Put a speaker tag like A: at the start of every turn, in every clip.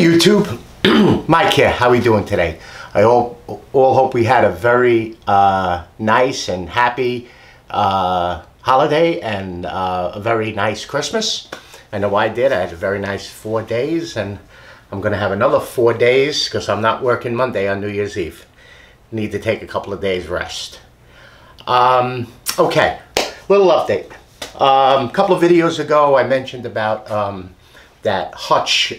A: Hey YouTube, Mike here. How are we doing today? I all hope we had a very nice and happy holiday and a very nice Christmas. I know I did. I had a very nice 4 days, and I'm going to have another 4 days because I'm not working Monday on New Year's Eve. Need to take a couple of days rest. Okay, little update. A couple of videos ago I mentioned about that hutch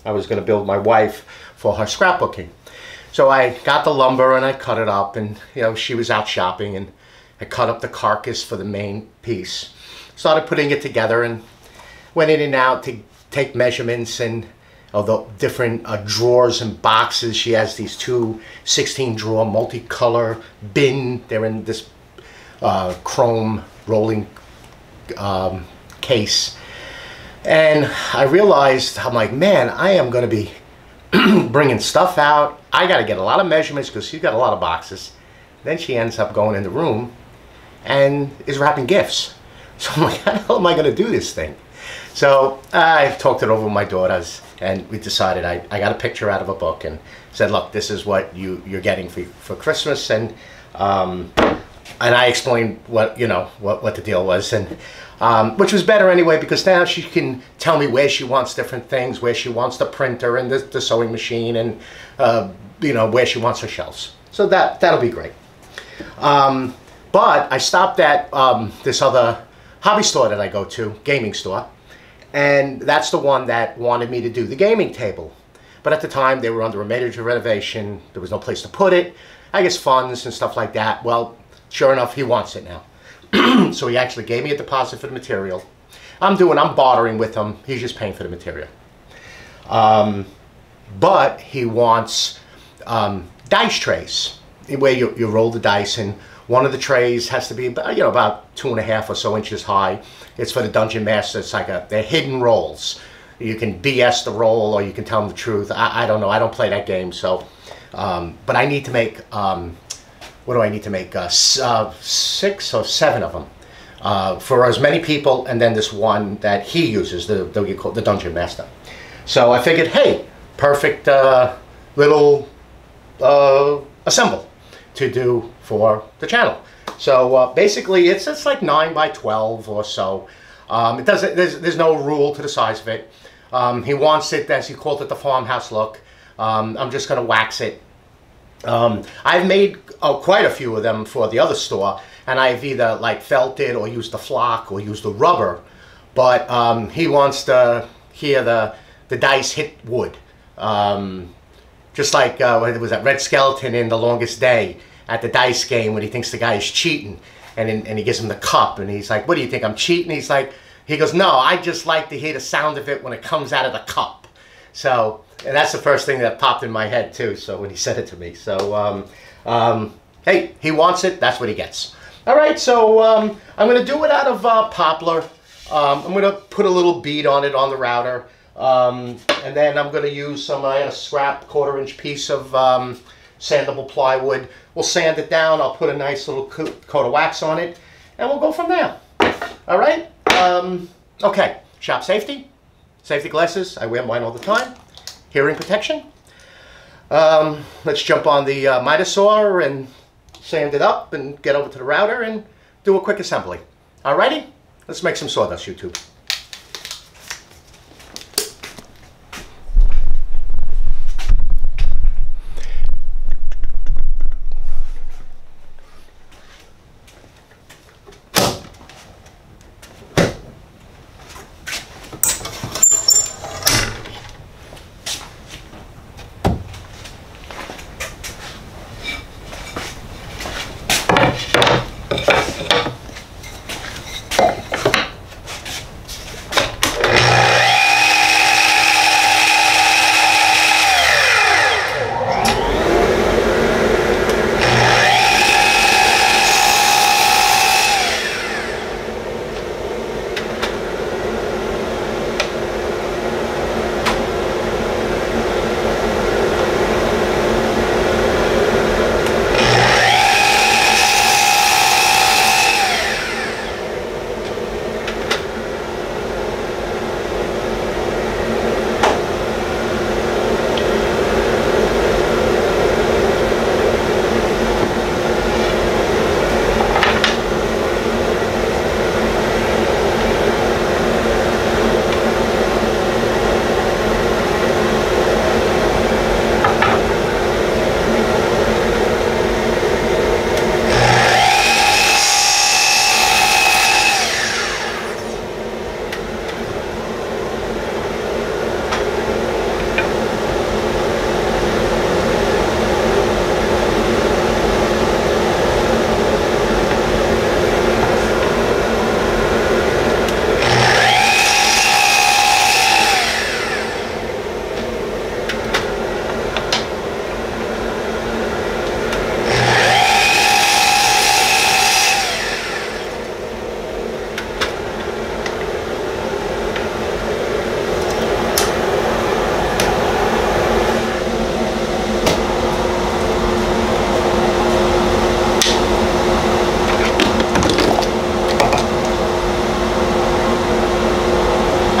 A: I was going to build my wife for her scrapbooking. So I got the lumber and I cut it up, and you know, she was out shopping, and I cut up the carcass for the main piece. Started putting it together and went in and out to take measurements and the different drawers and boxes. She has these two 16-drawer multicolor bin. They're in this chrome rolling case. And I realized, I'm like, man, I am going to be bringing stuff out. I got to get a lot of measurements because she's got a lot of boxes. Then she ends up going in the room and is wrapping gifts. So I'm like, how the hell am I going to do this thing? So I talked it over with my daughters, and we decided I got a picture out of a book and said, look, this is what you're getting for Christmas. And I explained what the deal was, and which was better anyway, because now she can tell me where she wants different things, where she wants the printer and the sewing machine, and where she wants her shelves. So that'll be great. But I stopped at this other hobby store that I go to, gaming store, and that's the one that wanted me to do the gaming table. But at the time they were under a major renovation. There was no place to put it. I guess funds and stuff like that. Well, sure enough, he wants it now. So he actually gave me a deposit for the material. I'm bartering with him. He's just paying for the material. But he wants dice trays, where you roll the dice, and one of the trays has to be about 2.5 or so inches high. It's for the Dungeon Master. It's like they're hidden rolls. You can BS the roll, or you can tell them the truth. I don't know. I don't play that game. So, but I need to make. What do I need to make? 6 or 7 of them for as many people, and then this one that he uses, the Dungeon Master. So I figured, hey, perfect little assemble to do for the channel. So basically, it's like 9 by 12 or so. It doesn't. There's no rule to the size of it. He wants it, as he called it, the farmhouse look. I'm just going to wax it. I've made quite a few of them for the other store, and I've either like felted or used the flock or used the rubber, but he wants to hear the dice hit wood. Just like what was that, Red Skeleton in The Longest Day at the dice game, when he thinks the guy is cheating, and he gives him the cup, and he's like, what do you think, I'm cheating? He goes, no, I just like to hear the sound of it when it comes out of the cup. So, and that's the first thing that popped in my head too, so when he said it to me. So, hey, he wants it, that's what he gets. All right, so I'm going to do it out of poplar. I'm going to put a little bead on it on the router. And then I'm going to use I had a scrap 1/4-inch piece of sandable plywood. We'll sand it down. I'll put a nice little coat of wax on it, and we'll go from there. All right? Okay, shop safety. Safety glasses, I wear mine all the time. Hearing protection. Let's jump on the miter saw and sand it up and get over to the router and do a quick assembly. Alrighty, let's make some sawdust, YouTube.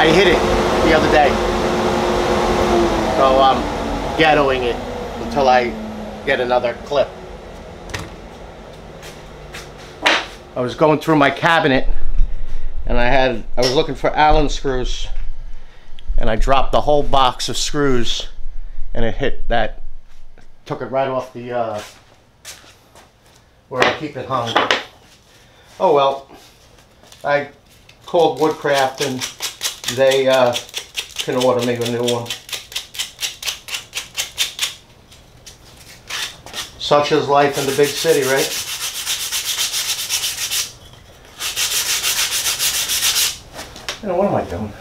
A: I hit it the other day. So I'm ghettoing it until I get another clip. I was going through my cabinet and I was looking for Allen screws, and I dropped the whole box of screws and it hit that, took it right off the where I keep it hung. Oh well, I called Woodcraft and they can order me a new one. Such is life in the big city, right? You know, what am I doing?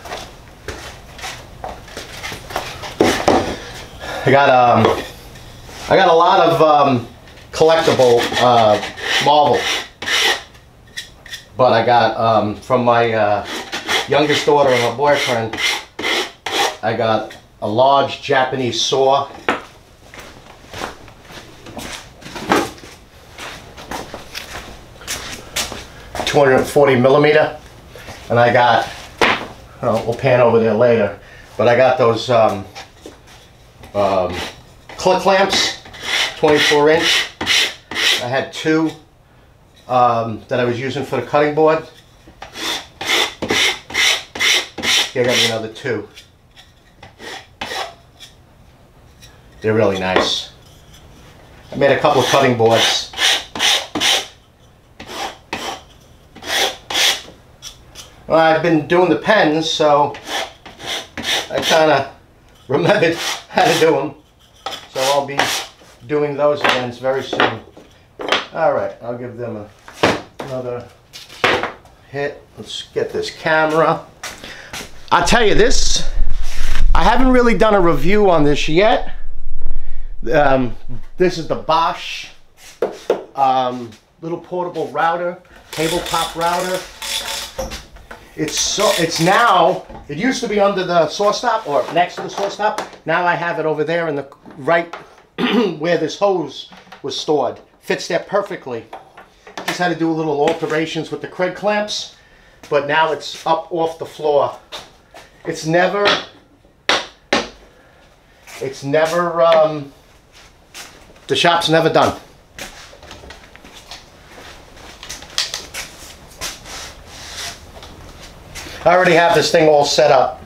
A: I got a lot of collectible marble, but I got from my youngest daughter and her boyfriend, I got a large Japanese saw. .240mm, and I got, we'll pan over there later, but I got those click clamps, 24-inch. I had two that I was using for the cutting board. Here I got me another two. They're really nice. I made a couple of cutting boards. Well, I've been doing the pens, so I kind of remembered how to do them. So I'll be doing those again very soon. Alright, I'll give them another hit. Let's get this camera. I'll tell you this, I haven't really done a review on this yet. This is the Bosch little portable router, tabletop router. It's now, it used to be under the saw stop or next to the saw stop. Now I have it over there in the right where this hose was stored. Fits there perfectly. Just had to do a little alterations with the Craig clamps, but now it's up off the floor. It's never, the shop's never done. I already have this thing all set up.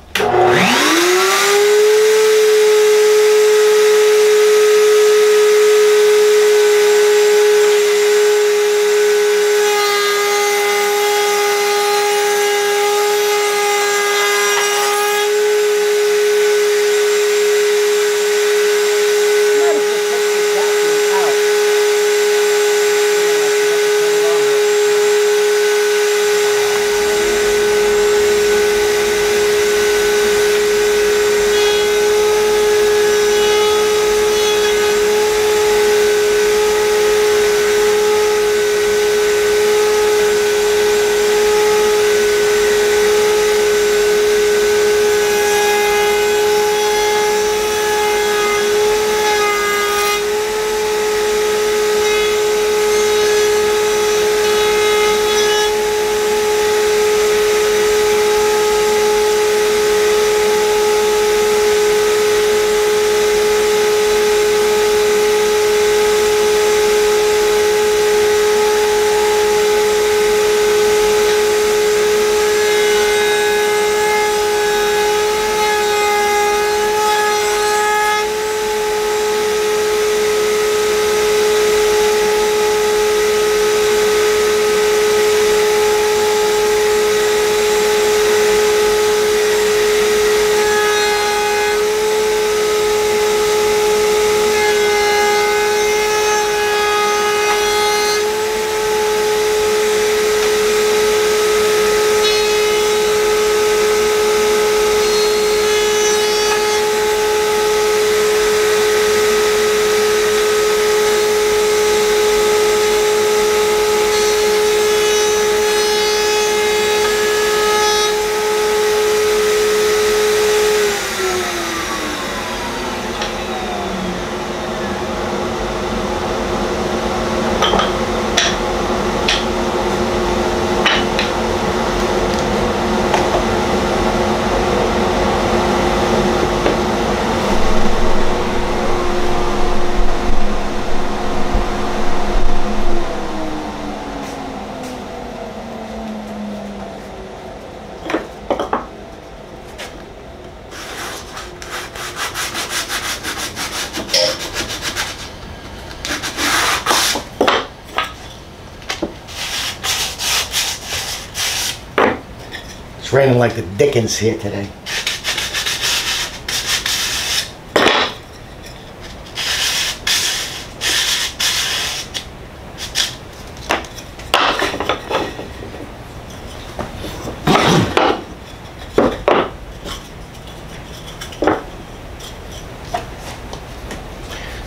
A: raining like the dickens here today.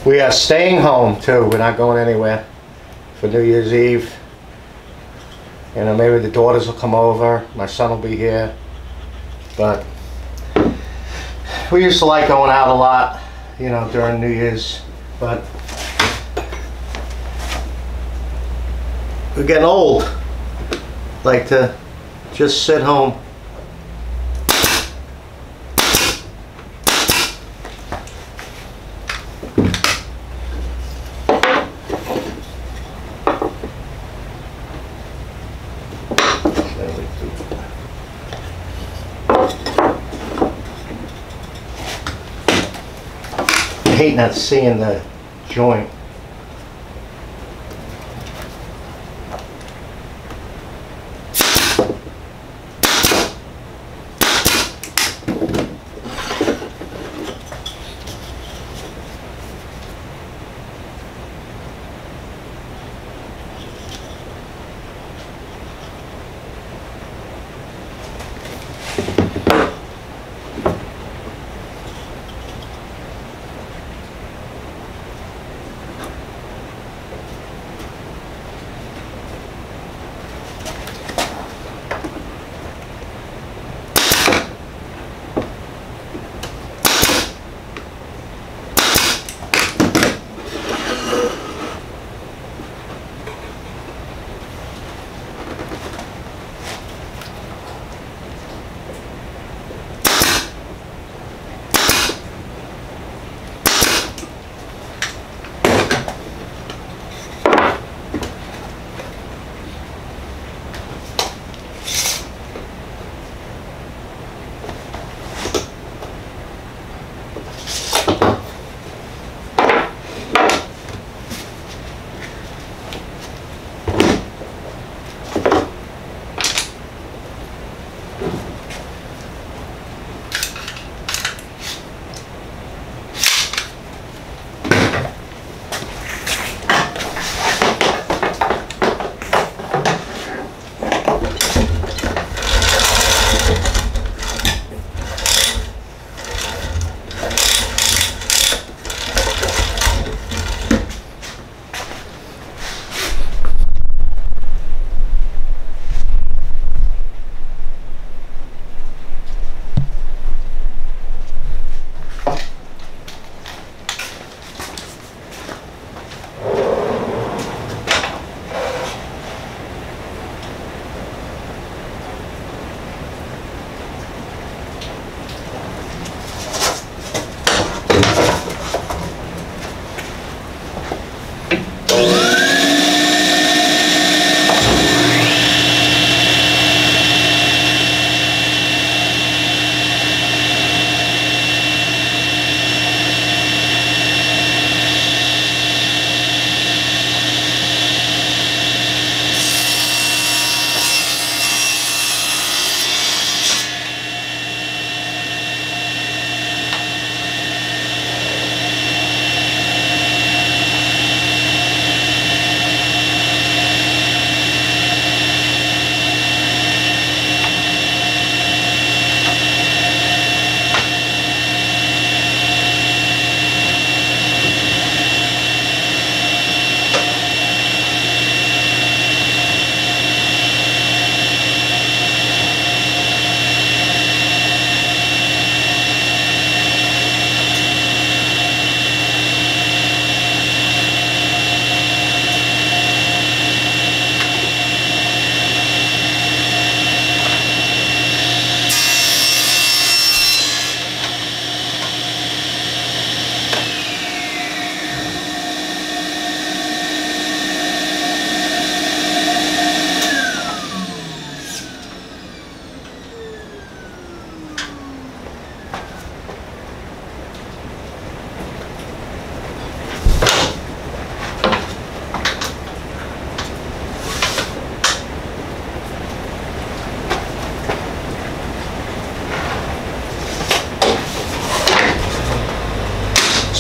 A: We are staying home too. We're not going anywhere for New Year's Eve. You know, maybe the daughters will come over. My son will be here. But we used to like going out a lot, you know, during New Year's. But we're getting old. Like to just sit home. I hate not seeing the joint.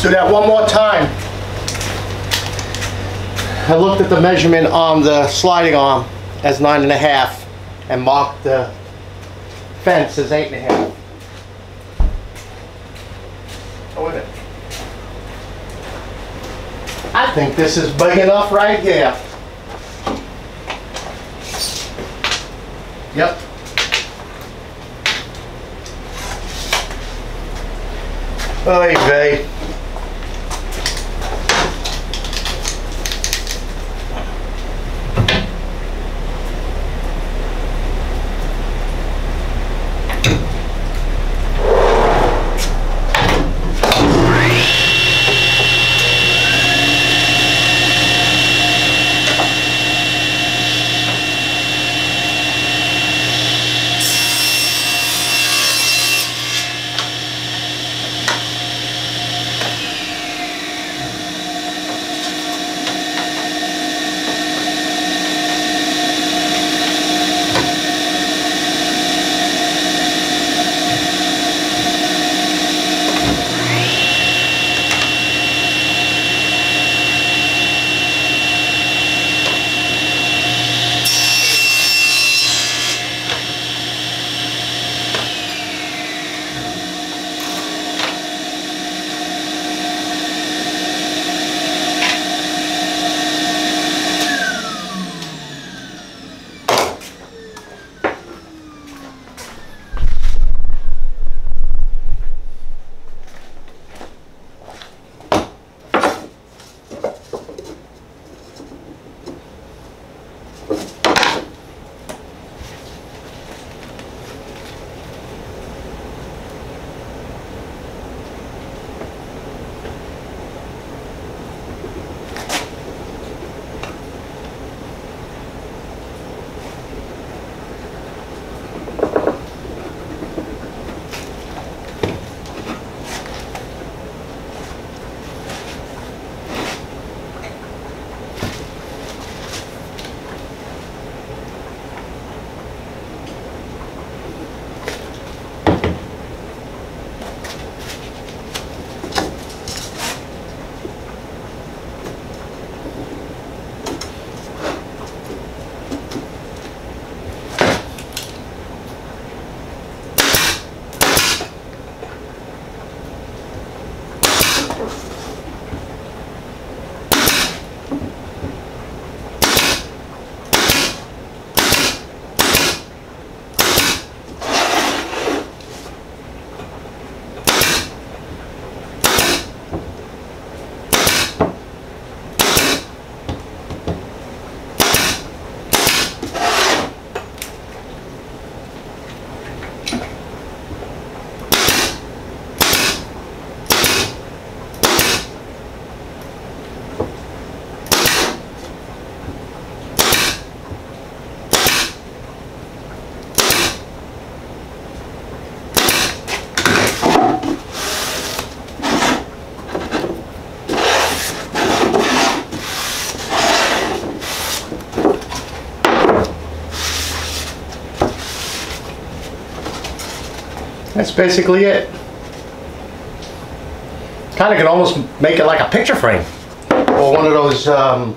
A: Let's do that one more time. I looked at the measurement on the sliding arm as 9.5 and marked the fence as 8.5. Oh, wait a minute. I think this is big enough right here. Yep. Oy vey. That's basically it. Kind of can almost make it like a picture frame. Or one of those, what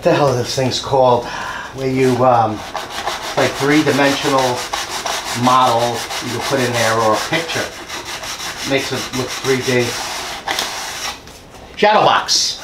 A: the hell are those things called? Where you, like three-dimensional model you can put in there, or a picture. Makes it look 3D. Shadow box.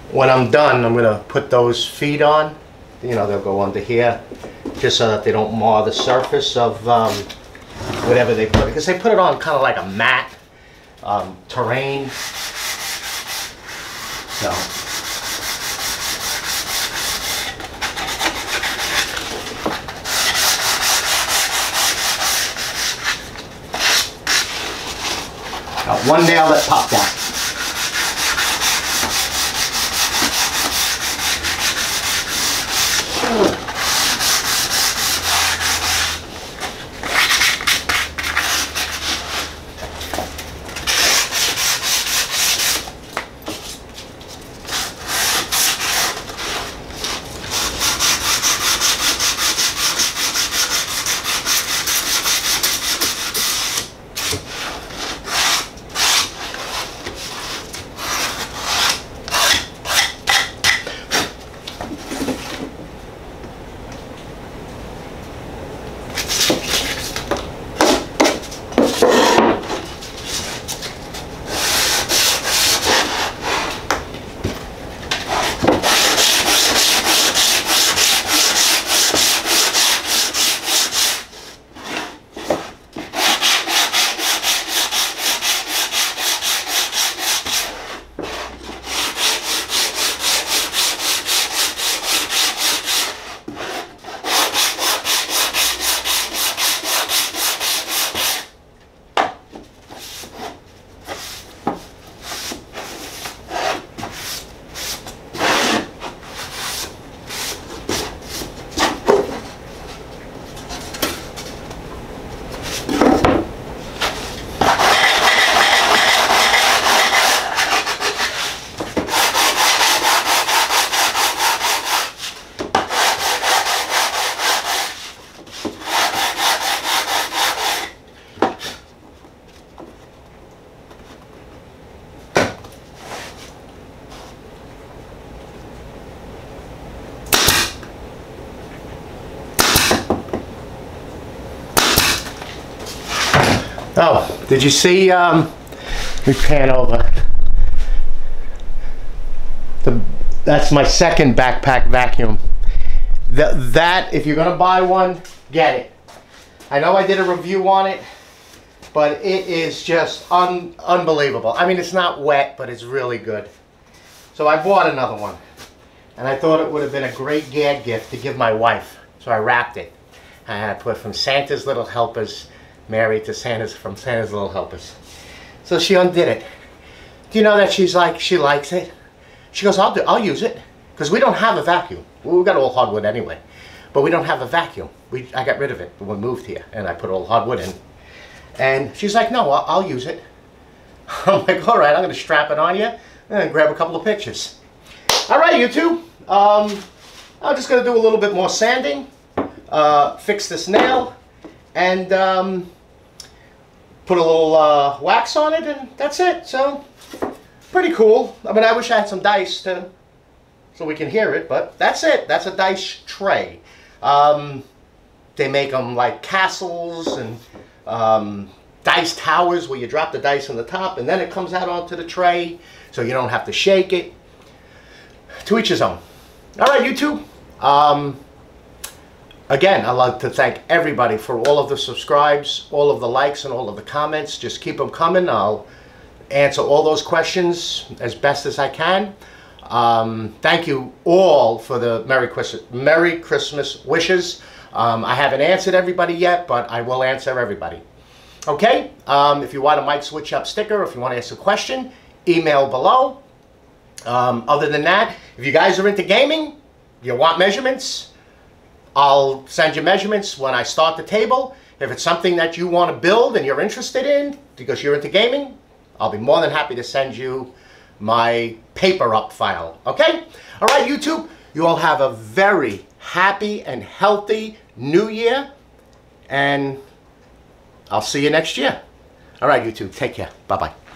A: When I'm done, I'm going to put those feet on. You know, they'll go under here, just so that they don't mar the surface of whatever they put. Because they put it on kind of like a matte terrain. So one nail that popped out. Oh, did you see, let me pan over. That's my second backpack vacuum. That, if you're gonna buy one, get it. I know I did a review on it, but it is just unbelievable. I mean, it's not wet, but it's really good. So I bought another one, and I thought it would have been a great gag gift to give my wife. So I wrapped it. And I put from Santa's Little Helpers, Mary to from Santa's Little Helpers. So she undid it. Do you know that she's like, she likes it? She goes, I'll use it. Because we don't have a vacuum. We've got all hardwood anyway. But we don't have a vacuum. I got rid of it when we moved here. And I put all hardwood in. And she's like, no, I'll use it. I'm like, all right, I'm going to strap it on you and grab a couple of pictures. All right, YouTube. I'm just going to do a little bit more sanding. Fix this nail. And put a little wax on it, and that's it. So, pretty cool. I mean, I wish I had some dice so we can hear it, but that's it. That's a dice tray. They make them like castles and dice towers where you drop the dice on the top, and then it comes out onto the tray, so you don't have to shake it. To each his own. All right, YouTube. Again, I'd like to thank everybody for all of the subscribes, all of the likes, and all of the comments. Just keep them coming. I'll answer all those questions as best as I can. Thank you all for the Merry Christmas wishes. I haven't answered everybody yet, but I will answer everybody. Okay? If you want a mic switch up sticker, if you want to ask a question, email below. Other than that, if you guys are into gaming, you want measurements, I'll send you measurements when I start the table. If it's something that you want to build and you're interested in, because you're into gaming, I'll be more than happy to send you my paper up file. Okay? All right, YouTube, you all have a very happy and healthy new year, and I'll see you next year. All right, YouTube, take care. Bye-bye.